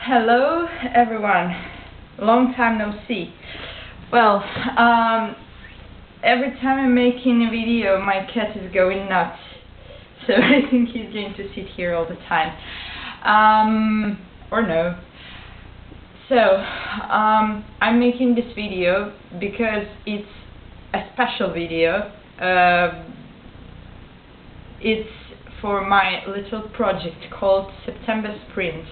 Hello everyone, long time no see. Well, every time I'm making a video my cat is going nuts, so I think he's going to sit here all the time. Or no. So, I'm making this video because it's a special video. It's for my little project called September Sprint.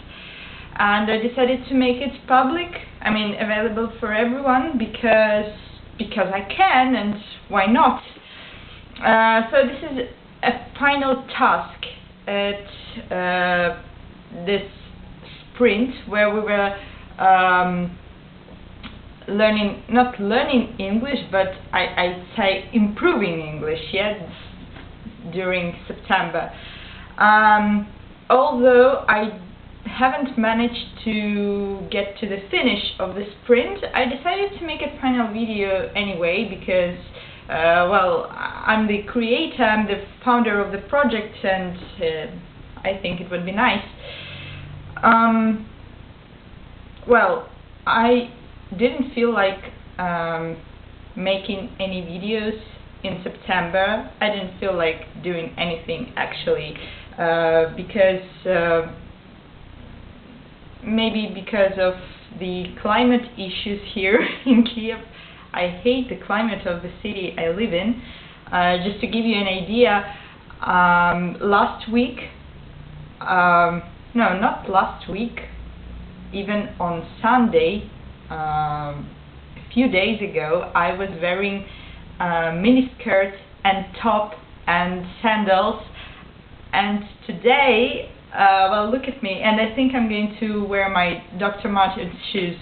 And I decided to make it public, available for everyone because I can, and why not? So this is a final task at this sprint where we were not learning English, but I'd say improving English, during September. Although I haven't managed to get to the finish of the sprint, I decided to make a final video anyway because, well, I'm the creator, I'm the founder of the project, and I think it would be nice. Well, I didn't feel like making any videos in September. I didn't feel like doing anything actually, because maybe because of the climate issues here in Kiev. I hate the climate of the city I live in. Just to give you an idea, last week, no, not last week, even on Sunday, a few days ago, I was wearing miniskirt and top and sandals, and today, well, look at me, and I think I'm going to wear my Dr. Martens shoes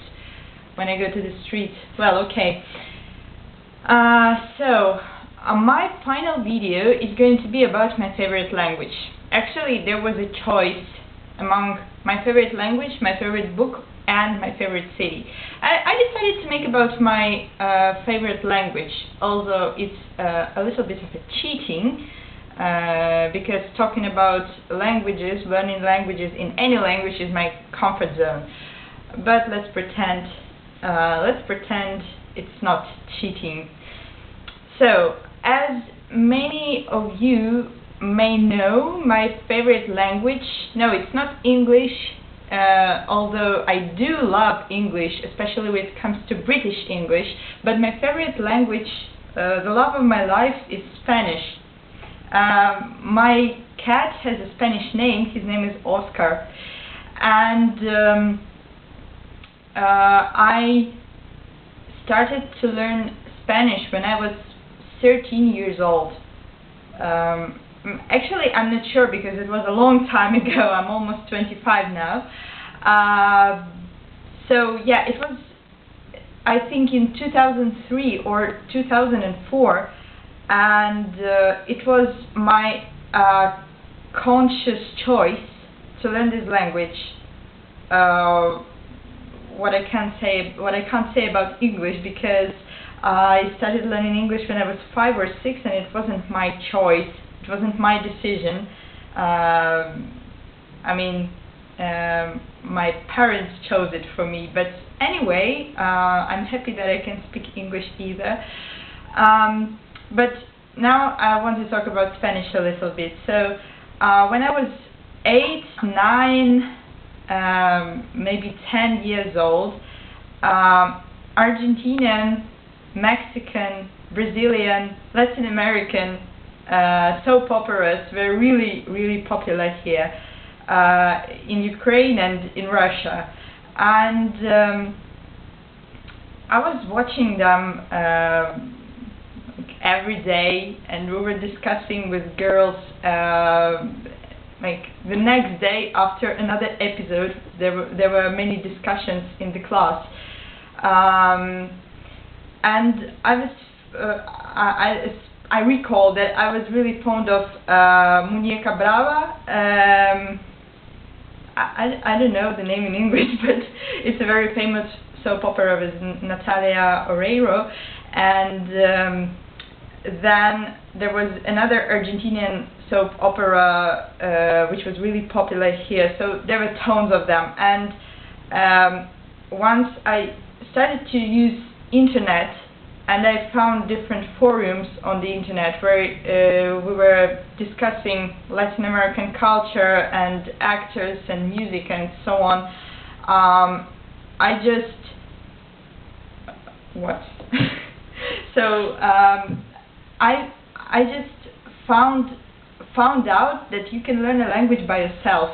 when I go to the street. Well, okay. So, my final video is going to be about my favorite language. Actually, there was a choice among my favorite language, my favorite book, and my favorite city. I decided to make about my favorite language, although it's a little bit of a cheating, because talking about languages, learning languages in any language is my comfort zone. But let's pretend it's not cheating. So, as many of you may know, my favorite language, no, it's not English, although I do love English, especially when it comes to British English, but my favorite language, the love of my life, is Spanish. My cat has a Spanish name. His name is Oscar, and I started to learn Spanish when I was 13 years old. Actually, I'm not sure because it was a long time ago. I'm almost 25 now. So yeah, it was, I think, in 2003 or 2004. And it was my conscious choice to learn this language. What I can't say about English, because I started learning English when I was 5 or 6, and it wasn't my choice. It wasn't my decision. My parents chose it for me. But anyway, I'm happy that I can speak English either. But now I want to talk about Spanish a little bit. So when I was 8, 9, maybe 10 years old, Argentinian, Mexican, Brazilian, Latin American soap operas were really, really popular here in Ukraine and in Russia. And I was watching them every day, and we were discussing with girls, like the next day after another episode. There were many discussions in the class, and I recall that I was really fond of Muñeca Brava. I don't know the name in English, but it's a very famous soap opera with Natalia Oreiro, and then there was another Argentinian soap opera which was really popular here, so there were tons of them, and once I started to use internet, and I found different forums on the internet where we were discussing Latin American culture and actors and music and so on. I just so I just found out that you can learn a language by yourself,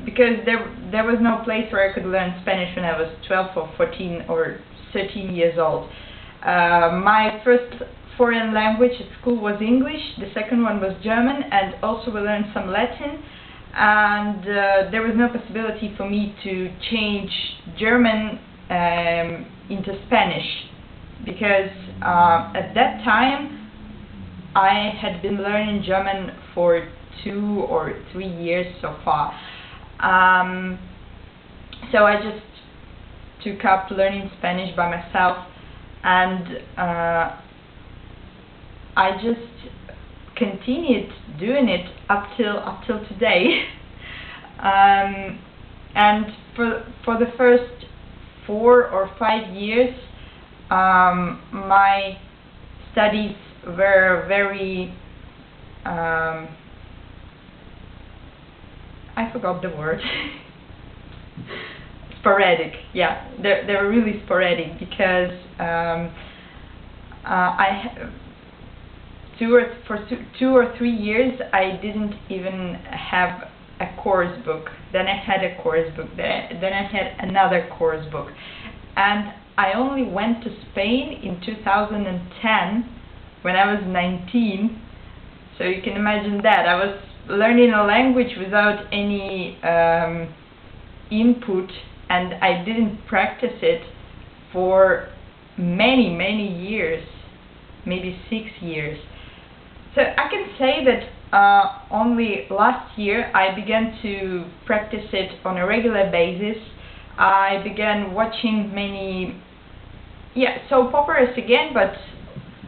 because there was no place where I could learn Spanish when I was 12 or 14 or 13 years old. My first foreign language at school was English, the second one was German, and also we learned some Latin, and there was no possibility for me to change German into Spanish, because at that time I had been learning German for 2 or 3 years so far. So I just took up learning Spanish by myself, and I just continued doing it up till today. And for the first 4 or 5 years, my studies were very I forgot the word. Sporadic, yeah. They were really sporadic, because for 2 or 3 years I didn't even have a course book. Then I had a course book. Then I had another course book. And I only went to Spain in 2010 when I was 19. So you can imagine that. I was learning a language without any input, and I didn't practice it for many years, maybe 6 years. So I can say that only last year I began to practice it on a regular basis. I began watching many soap operas again, but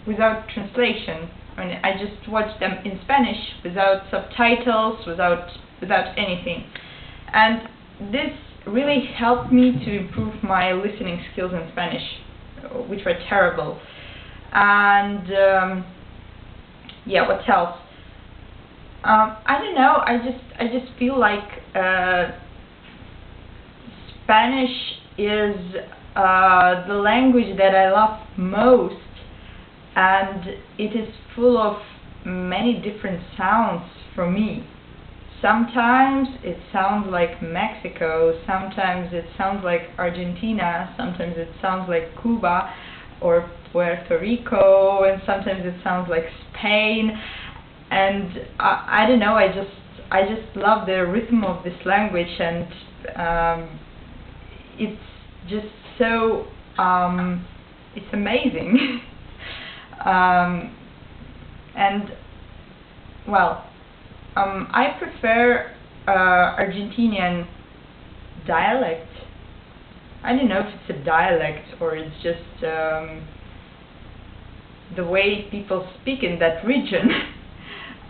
without translation. I mean, I just watched them in Spanish without subtitles, without anything. And this really helped me to improve my listening skills in Spanish, which were terrible. And what else? I don't know. I just feel like Spanish is the language that I love most, and it is full of many different sounds for me. Sometimes it sounds like Mexico, sometimes it sounds like Argentina, sometimes it sounds like Cuba or Puerto Rico, and sometimes it sounds like Spain. And I don't know, I just love the rhythm of this language, and it's just so it's amazing. I prefer Argentinian dialect. I don't know if it's a dialect or it's just the way people speak in that region.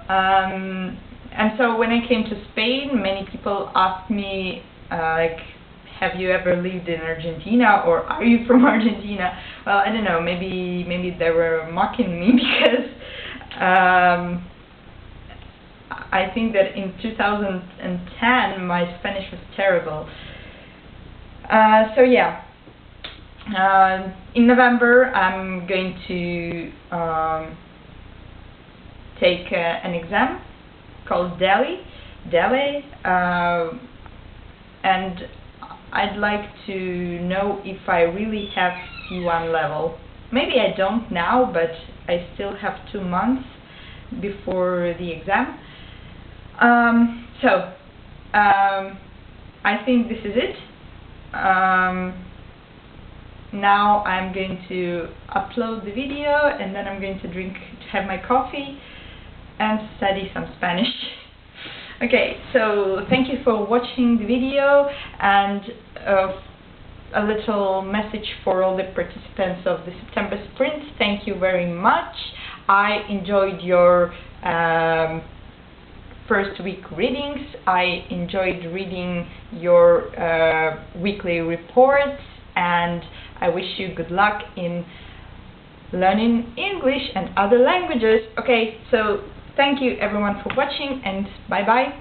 And so when I came to Spain, many people asked me, have you ever lived in Argentina, or are you from Argentina? Well, I don't know, maybe they were mocking me, because I think that in 2010 my Spanish was terrible. In November I'm going to take an exam called DELE, and I'd like to know if I really have C1 level. Maybe I don't now, but I still have 2 months before the exam. I think this is it. Now I'm going to upload the video, and then I'm going to have my coffee and study some Spanish. Okay, so thank you for watching the video, and a little message for all the participants of the September Sprint. Thank you very much. I enjoyed your first week readings. I enjoyed reading your weekly reports, and I wish you good luck in learning English and other languages. Okay, so thank you everyone for watching, and bye bye.